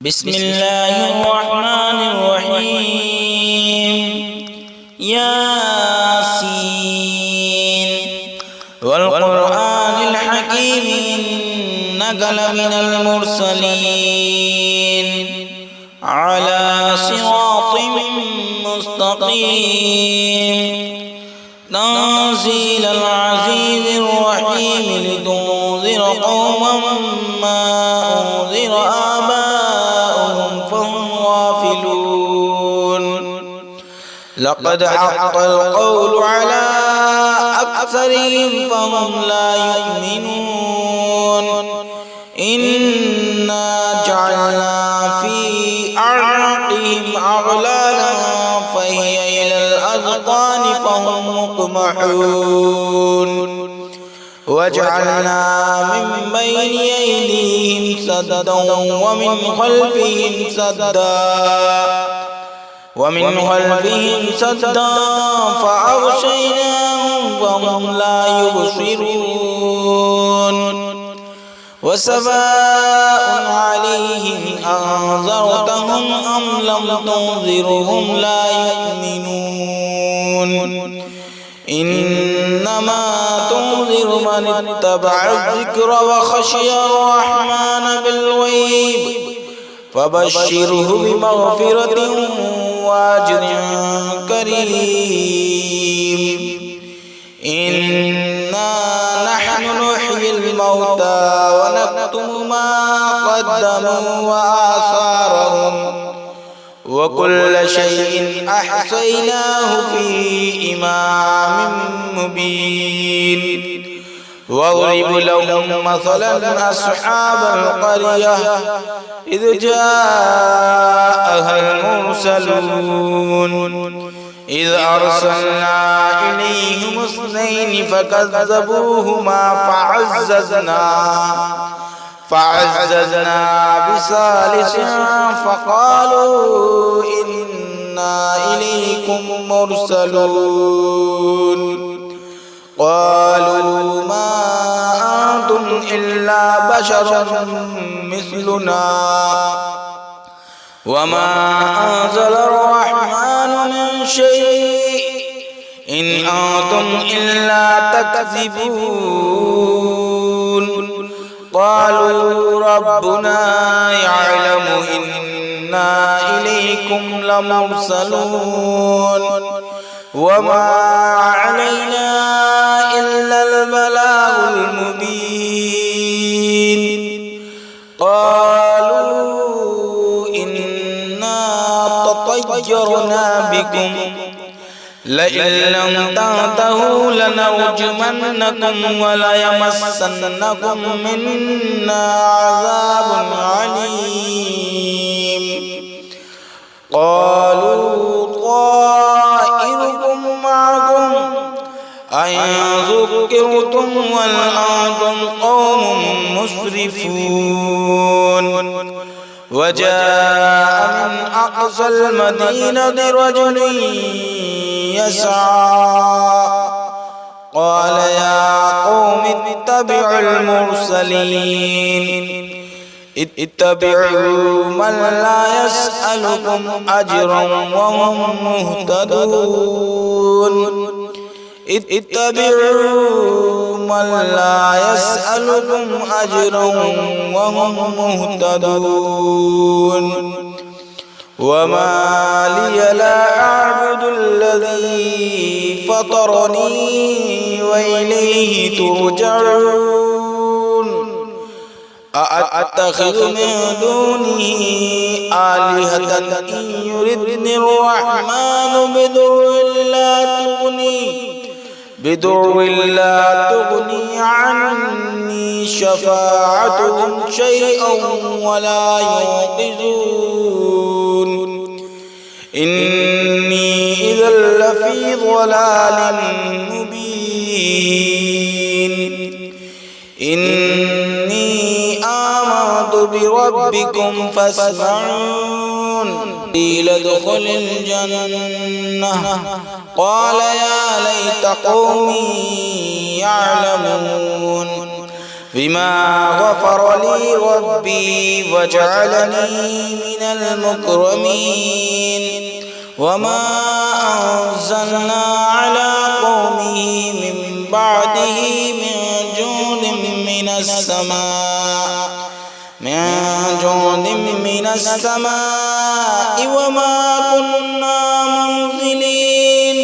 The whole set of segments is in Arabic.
بسم الله الرحمن الرحيم. ياسين والقرآن الحكيم إنك لمن المرسلين على صراط مستقيم تنزيل العزيز الرحيم لتنذر قوما ما أنذر آباؤهم فهم غافلون. لقد حق القول على أكثرهم فهم لا يؤمنون. إنا جعلنا في أعناقهم أغلالا فهي إلى الأذقان فهم مقمحون. وجعلنا من بين أيديهم سدا ومن خلفهم سدا فأغشيناهم فهم لا يبصرون. وسواء عليهم أنذرتهم أم لم تنذرهم لا يؤمنون. إنما تنذر من اتبع الذكر وخشي الرحمن بالغيب فبشره بمغفرة وأجر كريم. إنا نحن نحيي الموتى ونكتب ما قدموا وآثارهم وكل شيء أحصيناه في إمام مبين. واضرب لهم مثلا أصحاب القرية إذ جاءها المرسلون إذ أرسلنا إليهم اثنين فكذبوهما فعززنا بثالث فقالوا إنا إليكم مرسلون. قالوا ما أنتم إلا بشر مثلنا وما أنزل الرحمن من شيء إن أنتم إلا تكذبون. قالوا ربنا يعلم إنا إليكم لمرسلون وما علينا إلا البلاغ المبين. قالوا إنا تطيرنا بكم لئن لم تنتهوا لنرجمنكم وليمسنكم منا عذاب عليم. قالوا طائركم معكم أئن ذكرتم بل أنتم قوم مسرفون. وجاء من أقصى المدينة رجل يسعى قال يا قوم اتبعوا المرسلين اتبعوا من لا يسألكم أجرا وهم مهتدون. اتبعوا من لا يسألكم أجرا وهم مهتدون. وما لي لا أعبد الذي فطرني وإليه ترجعون. أأتخذ من دونه آلهة إن يردني الرحمن بدر لا تغني عني شفاعتهم شيئا ولا ينقذون. إني إذا لفي ضلال مبين. إني آمنت بربكم فاسمعون. قيل ادخل الجنة قال يا ليت قومي يعلمون. بما غفر لي ربي وجعلني من المكرمين وما أنزلنا على قومه من بعده من جند من السماء وما كنا منزلين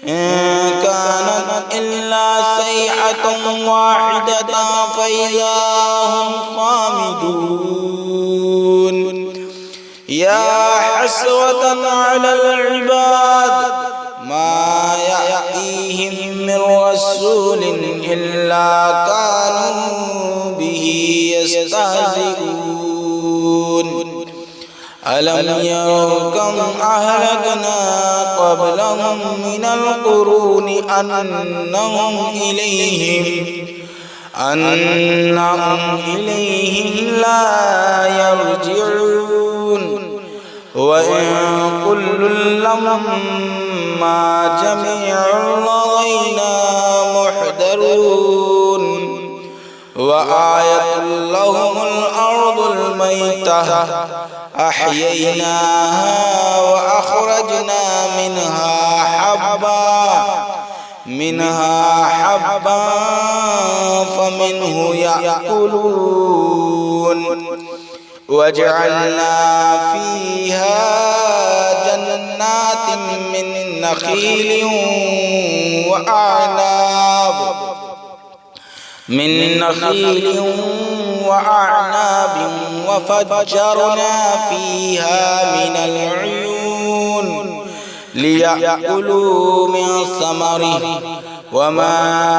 إن كانت إلا صيحة واحدة فإذا هم خامدون يا حسرة على العباد ما يأتيهم من رسول إلا كانوا به يستهزئون ألم يروا كم أهلكنا قبلهم من القرون أنهم إليهم لا يرجعون وإن كل لما جميع لدينا محضرون وآية لهم الأرض الميتة أحييناها وأخرجنا منها حبا فمنه يأكلون وجعلنا فيها جنات من نخيل وأعناب وفجرنا فيها من العيون ليأكلوا من ثمره وما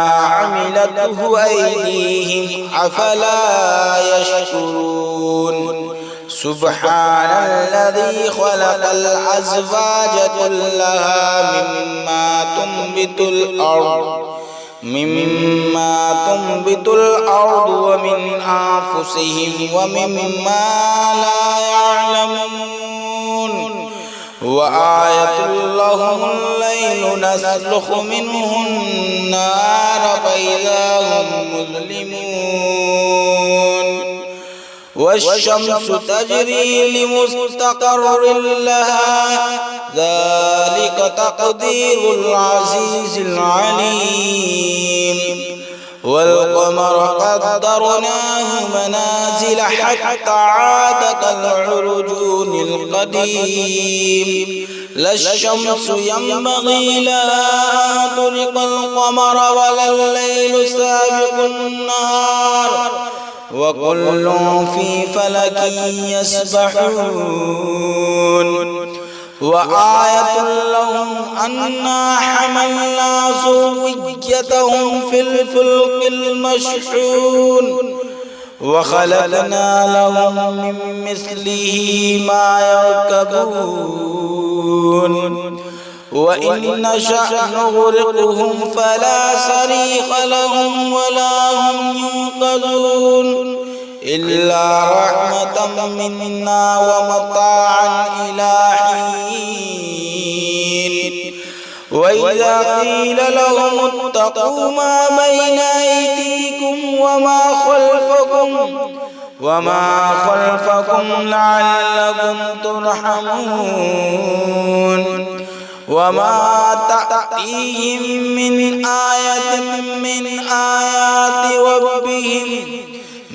عملته أيديهم أفلا يشكرون سبحان الذي خلق الأزواج كلها مما تنبت الأرض ومن أنفسهم ومما لا يعلمون وآية لهم الليل نسلخ منه النار فإذا هم مظلمون والشمس تجري لمستقر لها ذلك تقدير العزيز العليم والقمر قدرناه منازل حتى عاد كالعرجون القديم لا الشمس ينبغي لها أن تدرك القمر ولا الليل سابق النهار وكل في فلك يسبحون وآية لهم أنا حملنا ذريتهم في الفلك المشحون وخلقنا لهم من مثله ما يركبون وإن نشأ نغرقهم فلا صريخ لهم ولا هم ينقذون إلا رحمة منا ومتاعا إلى حين وإذا قيل لهم اتقوا ما بين أيديكم وما خلفكم لعلكم ترحمون وما تأتيهم من آية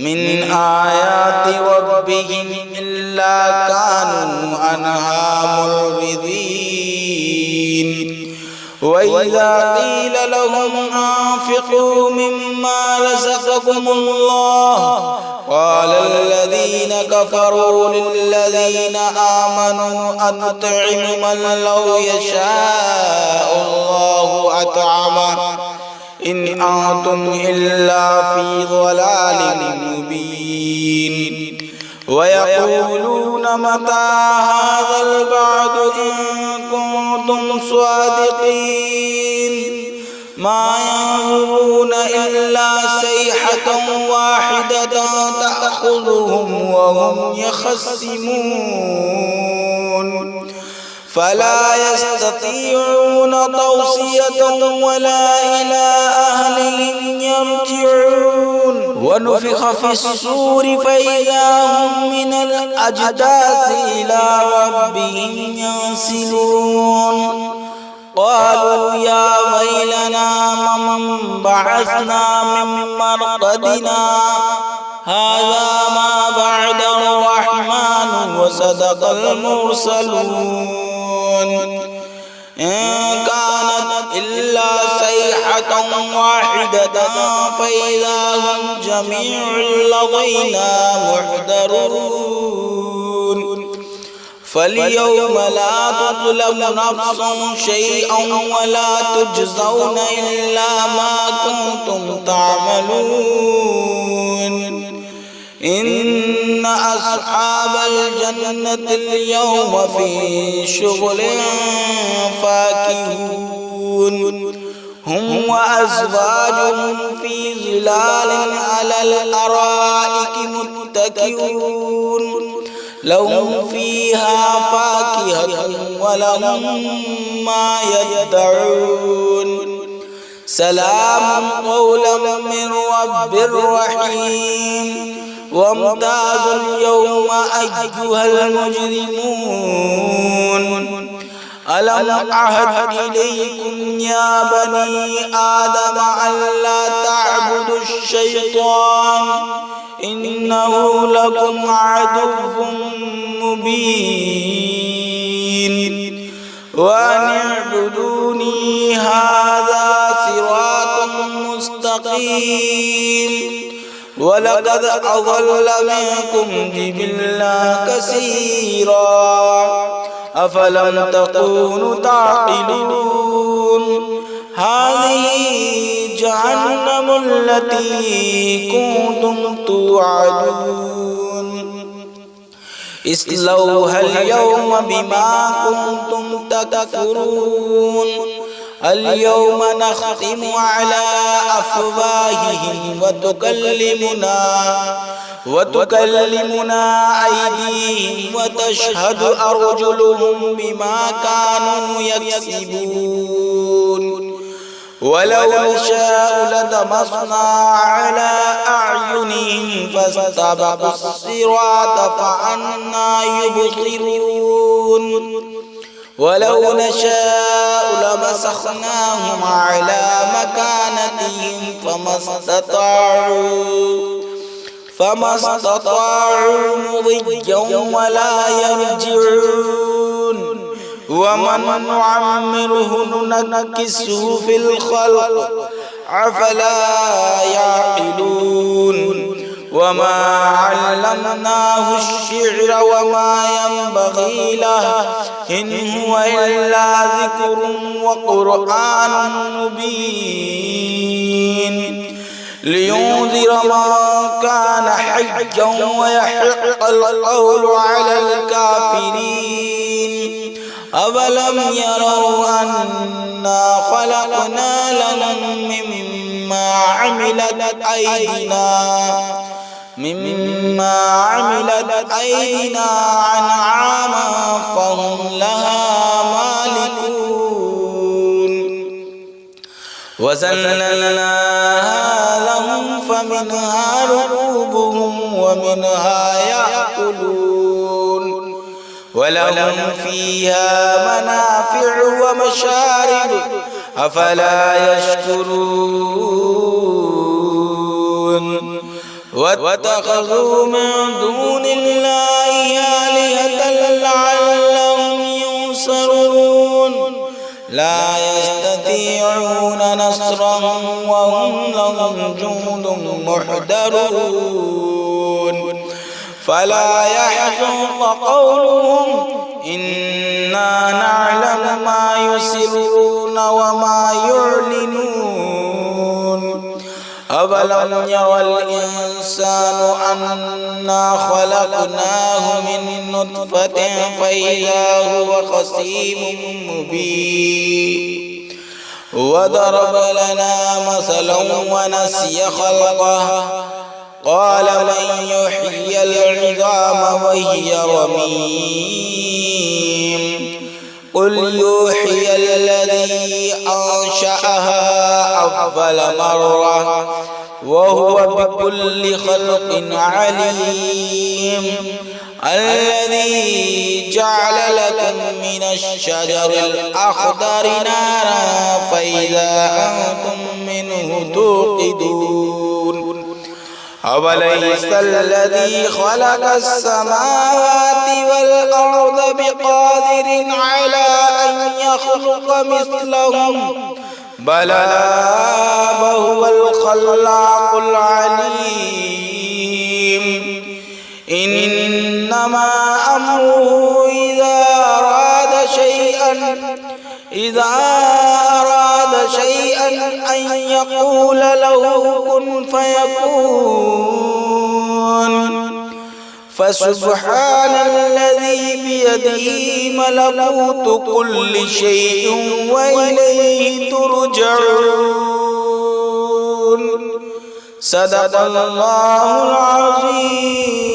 من آيات ربهم إلا كانوا عنها معرضين وإذا قيل لهم أنفقوا مما رزقكم الله قال الذين كفروا للذين آمنوا أنطعم من لو يشاء الله أطعمه إن أنتم إلا في ضلال مبين ويقولون متى هذا الوعد إن كنتم صادقين ما ينظرون إلا صيحة واحدة تأخذهم وهم يخصمون فلا يستطيعون توصية ولا إلى أهلهم يرجعون ونفخ في الصور فإذا هم من الأجداث إلى ربهم ينسلون قالوا يا ويلنا من بعثنا من مرقدنا هذا ما بعد الرحمن وصدق المرسلون إن كانت إلا صيحة واحدة فإذا هم جميع لدينا محضرون فاليوم لا تظلم نفس شيئا ولا تجزون إلا ما كنتم تعملون إن أصحاب الجنة اليوم في شغل فاكهون هم وأزواجهم في ظلال على الأرائك متكئون لهم فيها فاكهة ولهم ما يدعون سلام قولا من رب رحيم وامتازوا اليوم أيها المجرمون ألم أعهد إليكم يا بني آدم ألا تعبدوا الشيطان إنه لكم عدو مبين وأن اعبدوني هذا صراط مستقيم ولقد أضل منكم جبلا كثيرا أفلم تكونوا تعقلون هذه جهنم التي كنتم توعدون اصلوها اليوم بما كنتم تكفرون اليوم نختم على أفواههم وتكلمنا أيديهم وتشهد أرجلهم بما كانوا يكسبون ولو نشاء لطمسنا على أعينهم فاستبقوا الصراط فأنى يبصرون ولو نشاء لمسخناهم على مكانتهم فما استطاعوا مضيا ولا يرجعون ومن نعمره ننكسه في الخلق أفلا يعقلون وما علمناه الشعر وما ينبغي له إن هو إلا ذكر وقرآن مبين لينذر من كان حيا ويحق القول على الكافرين أولم يروا أنا خلقنا لهم مما عملت أيدينا أنعاما فهم لها مالكون وذللناها لهم فمنها ركوبهم ومنها يأكلون ولهم فيها منافع ومشارب أفلا يشكرون واتخذوا من دون الله آلهة لعلهم ينصرون لا يستطيعون نصرهم وهم لهم جند محضرون فلا يحزنك قولهم إنا نعلم ما يسرون وما يعلنون أولم يرى الإنسان أنا خلقناه من نطفة فإذا هو خصيم مبين وضرب لنا مثلا ونسي خلقه قال من يحيي العظام وهي رميم قل يوحي الذي أنشأها أول مرة وهو بكل خلق عليم الذي جعل لكم من الشجر الأخضر نارا فإذا أنتم منه توقدون أوليس الذي خلق السماوات والأرض بقادر على أن يخلق مثلهم بلى وهو الخلاق العليم إنما أمره إذا أراد شيئا أن يقول له كن فيكون فسبحان الذي بيده ملكوت كل شيء وإليه ترجعون. صدق الله العظيم.